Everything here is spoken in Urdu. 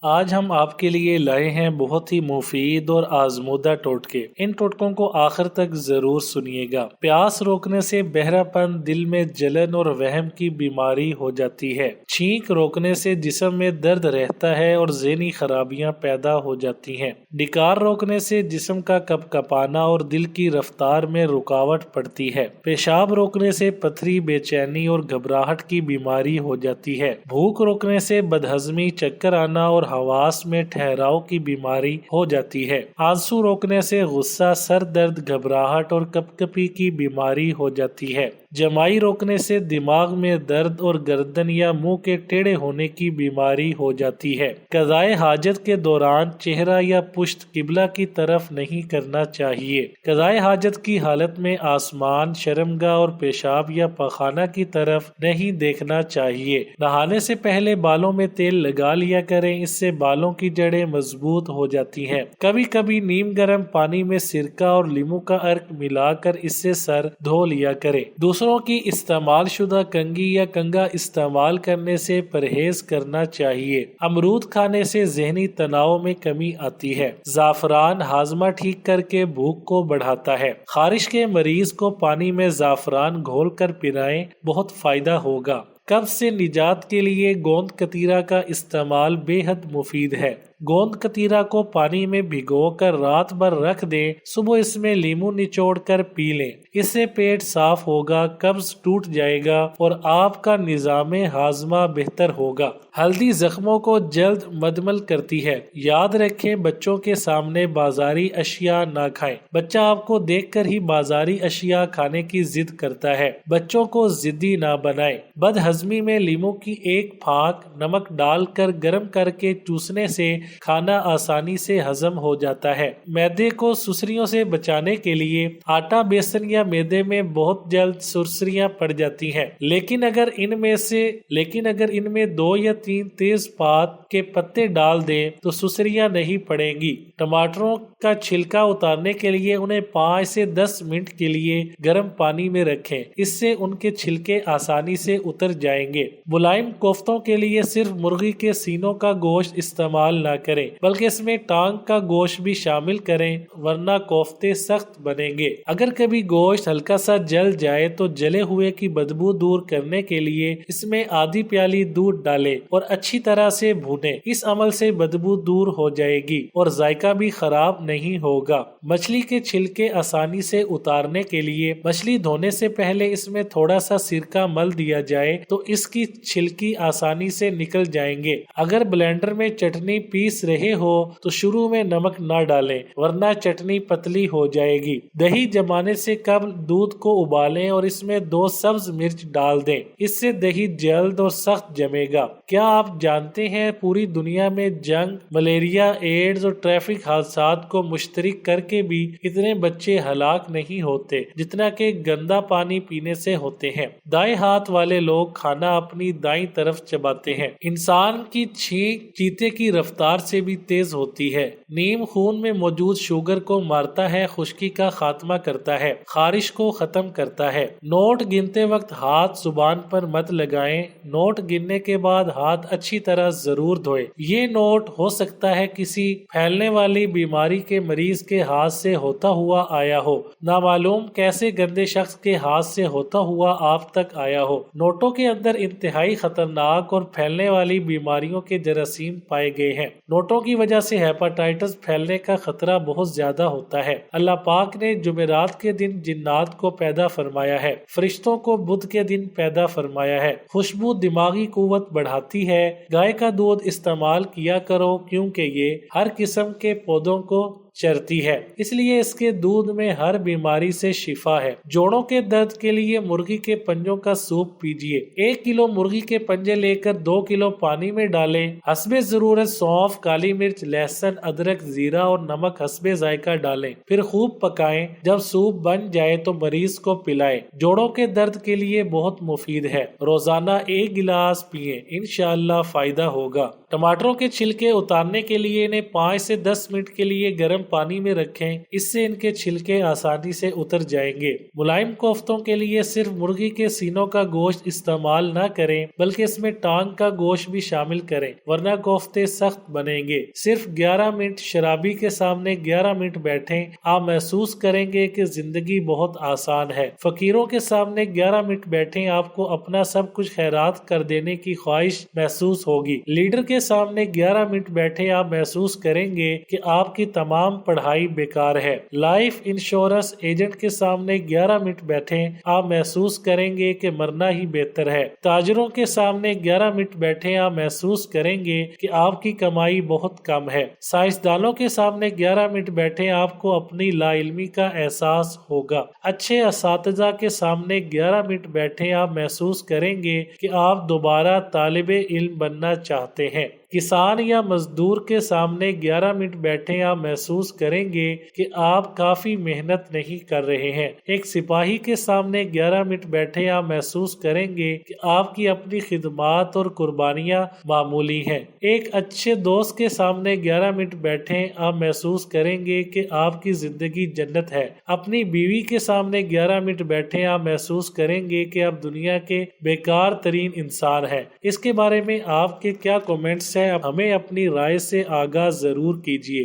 آج ہم آپ کے لیے لائے ہیں بہت ہی مفید اور آزمودہ ٹوٹکے۔ ان ٹوٹکوں کو آخر تک ضرور سنیے گا۔ پیاس روکنے سے بہرا پن، دل میں جلن اور وہم کی بیماری ہو جاتی ہے۔ چھینک روکنے سے جسم میں درد رہتا ہے اور ذہنی خرابیاں پیدا ہو جاتی ہیں۔ ڈکار روکنے سے جسم کا کپ کپانا اور دل کی رفتار میں رکاوٹ پڑتی ہے۔ پیشاب روکنے سے پتھری، بے چینی اور گھبراہٹ کی بیماری ہو جاتی ہے۔ بھوک روکنے سے بدہضمی، چکر آنا اور حواس میں ٹھہراؤ کی بیماری ہو جاتی ہے۔ آنسو روکنے سے غصہ، سر درد، گھبراہٹ اور کپ کپی کی بیماری ہو جاتی ہے۔ جمائی روکنے سے دماغ میں درد اور گردن یا منہ کے ٹیڑھے ہونے کی بیماری ہو جاتی ہے۔ قضائے حاجت کے دوران چہرہ یا پشت قبلہ کی طرف نہیں کرنا چاہیے۔ قضائے حاجت کی حالت میں آسمان، شرمگاہ اور پیشاب یا پخانہ کی طرف نہیں دیکھنا چاہیے۔ نہانے سے پہلے بالوں میں تیل لگا لیا کریں، اس سے بالوں کی جڑیں مضبوط ہو جاتی ہیں۔ کبھی کبھی نیم گرم پانی میں سرکہ اور لیموں کا عرق ملا کر اس سے سر دھو لیا کریں۔ دوسروں کی استعمال شدہ کنگھی یا کنگھا استعمال کرنے سے پرہیز کرنا چاہیے۔ امرود کھانے سے ذہنی تناؤ میں کمی آتی ہے۔ زعفران ہاضمہ ٹھیک کر کے بھوک کو بڑھاتا ہے۔ خارش کے مریض کو پانی میں زعفران گھول کر پلائیں، بہت فائدہ ہوگا۔ قبض سے نجات کے لیے گوند کتیرا کا استعمال بے حد مفید ہے۔ گوند کتیرا کو پانی میں بھگو کر رات بھر رکھ دیں، صبح اس میں لیموں نچوڑ کر پی لیں۔ اس سے پیٹ صاف ہوگا، قبض ٹوٹ جائے گا اور آپ کا نظام ہاضمہ بہتر ہوگا۔ ہلدی زخموں کو جلد مدمل کرتی ہے۔ یاد رکھیں، بچوں کے سامنے بازاری اشیاء نہ کھائیں۔ بچہ آپ کو دیکھ کر ہی بازاری اشیاء کھانے کی ضد کرتا ہے۔ بچوں کو ضدی نہ بنائیں۔ بد ہضمی میں لیموں کی ایک پھاک نمک ڈال کر گرم کر کے چوسنے سے کھانا آسانی سے ہضم ہو جاتا ہے۔ معدے کو سرسریوں سے بچانے کے لیے آٹا، بیسن یا میدے میں بہت جلد سرسریاں پڑ جاتی ہیں، لیکن اگر ان میں 2 یا 3 تیز پات کے پتے ڈال دیں تو سرسریاں نہیں پڑیں گی۔ ٹماٹروں کا چھلکا اتارنے کے لیے انہیں 5 سے 10 منٹ کے لیے گرم پانی میں رکھیں، اس سے ان کے چھلکے آسانی سے اتر جائیں گے۔ ملائم کوفتوں کے لیے صرف مرغی کے سینوں کا گوشت استعمال نہ کریں، بلکہ اس میں ٹانگ کا گوشت بھی شامل کریں، ورنہ کوفتے سخت بنیں گے۔ اگر کبھی گوشت ہلکا سا جل جائے تو جلے ہوئے کی بدبو دور کرنے کے لیے اس میں آدھی پیالی دودھ ڈالیں اور اچھی طرح سے بھونیں۔ اس عمل سے بدبو دور ہو جائے گی اور ذائقہ بھی خراب نہیں ہوگا۔ مچھلی کے چھلکے آسانی سے اتارنے کے لیے مچھلی دھونے سے پہلے اس میں تھوڑا سا سرکہ مل دیا جائے تو اس کی چھلکی آسانی سے نکل جائیں گے۔ اگر بلینڈر میں چٹنی پیس رہے ہو تو شروع میں نمک نہ ڈالیں، ورنہ چٹنی پتلی ہو جائے گی۔ دہی جمانے سے قبل دودھ کو ابالیں اور اس میں 2 سبز مرچ ڈال دیں، اس سے دہی جلد اور سخت جمے گا۔ کیا آپ جانتے ہیں پوری دنیا میں جنگ، ملیریا، ایڈز اور ٹریفک حادثات کو مشترک کر کے بھی اتنے بچے ہلاک نہیں ہوتے جتنا کہ گندا پانی پینے سے ہوتے ہیں۔ دائیں ہاتھ والے لوگ کھانا اپنی دائیں طرف چباتے ہیں۔ انسان کی چھینک چیتے کی رفتار سے بھی تیز ہوتی ہے۔ نیم خون میں موجود شوگر کو مارتا ہے، خشکی کا خاتمہ کرتا ہے، خارش کو ختم کرتا ہے۔ نوٹ گنتے وقت ہاتھ زبان پر مت لگائیں۔ نوٹ گننے کے بعد ہاتھ اچھی طرح ضرور دھوئیں۔ یہ نوٹ ہو سکتا ہے کسی پھیلنے والی بیماری کے مریض کے ہاتھ سے ہوتا ہوا آیا ہو، نامعلوم کیسے گندے شخص کے ہاتھ سے ہوتا ہوا آپ تک آیا ہو۔ نوٹوں کے اندر انتہائی خطرناک اور پھیلنے والی بیماریوں کے جراثیم پائے گئے ہیں۔ نوٹوں کی وجہ سے ہیپاٹائٹس پھیلنے کا خطرہ بہت زیادہ ہوتا ہے۔ اللہ پاک نے جمعرات کے دن جنات کو پیدا فرمایا ہے، فرشتوں کو بدھ کے دن پیدا فرمایا ہے۔ خوشبو دماغی قوت بڑھاتی ہے۔ گائے کا دودھ استعمال کیا کرو کیونکہ یہ ہر قسم کے پودوں کو چرتی ہے، اس لیے اس کے دودھ میں ہر بیماری سے شفا ہے۔ جوڑوں کے درد کے لیے مرغی کے پنجوں کا سوپ پیجیے۔ 1 کلو مرغی کے پنجے لے کر 2 کلو پانی میں ڈالیں۔ حسب ضرورت سونف، کالی مرچ، لہسن، ادرک، زیرہ اور نمک حسب ذائقہ ڈالیں، پھر خوب پکائیں۔ جب سوپ بن جائے تو مریض کو پلائیں۔ جوڑوں کے درد کے لیے بہت مفید ہے۔ روزانہ 1 گلاس پئیں، انشاءاللہ فائدہ ہوگا۔ ٹماٹروں کے چھلکے اتارنے کے لیے انہیں 5 سے 10 منٹ کے لیے گرم گرم پانی میں رکھیں، اس سے ان کے چھلکے آسانی سے اتر جائیں گے۔ ملائم کوفتوں کے لیے صرف مرغی کے سینوں کا گوشت استعمال نہ کریں بلکہ اس میں ٹانگ کا گوشت بھی شامل کریں، ورنہ کوفتے سخت بنیں گے۔ صرف 11 منٹ شرابی کے سامنے 11 منٹ بیٹھیں، آپ محسوس کریں گے کہ زندگی بہت آسان ہے۔ فقیروں کے سامنے 11 منٹ بیٹھیں، آپ کو اپنا سب کچھ خیرات کر دینے کی خواہش محسوس ہوگی۔ لیڈر کے سامنے 11 منٹ بیٹھیں، آپ محسوس کریں گے کہ آپ کی تمام پڑھائی بیکار ہے۔ لائف انشورنس ایجنٹ کے سامنے 11 منٹ بیٹھیں، آپ محسوس کریں گے کہ مرنا ہی بہتر ہے۔ تاجروں کے سامنے 11 منٹ بیٹھیں، آپ محسوس کریں گے کہ آپ کی کمائی بہت کم ہے۔ سائنسدانوں کے سامنے 11 منٹ بیٹھیں، آپ کو اپنی لا علمی کا احساس ہوگا۔ اچھے اساتذہ کے سامنے 11 منٹ بیٹھیں، آپ محسوس کریں گے کہ آپ دوبارہ طالب علم بننا چاہتے ہیں۔ کسان یا مزدور کے سامنے 11 منٹ بیٹھیں، آپ محسوس کریں گے کہ آپ کافی محنت نہیں کر رہے ہیں۔ ایک سپاہی کے سامنے 11 منٹ بیٹھیں، آپ محسوس کریں گے کہ آپ کی اپنی خدمات اور قربانیاں معمولی ہیں۔ ایک اچھے دوست کے سامنے 11 منٹ بیٹھیں، آپ محسوس کریں گے کہ آپ کی زندگی جنت ہے۔ اپنی بیوی کے سامنے 11 منٹ بیٹھیں، آپ محسوس کریں گے کہ آپ دنیا کے بیکار ترین انسان ہیں۔ اس کے بارے میں آپ کے کیا کومنٹس ہیں؟ ہمیں اپنی رائے سے آگاہ ضرور کیجیے۔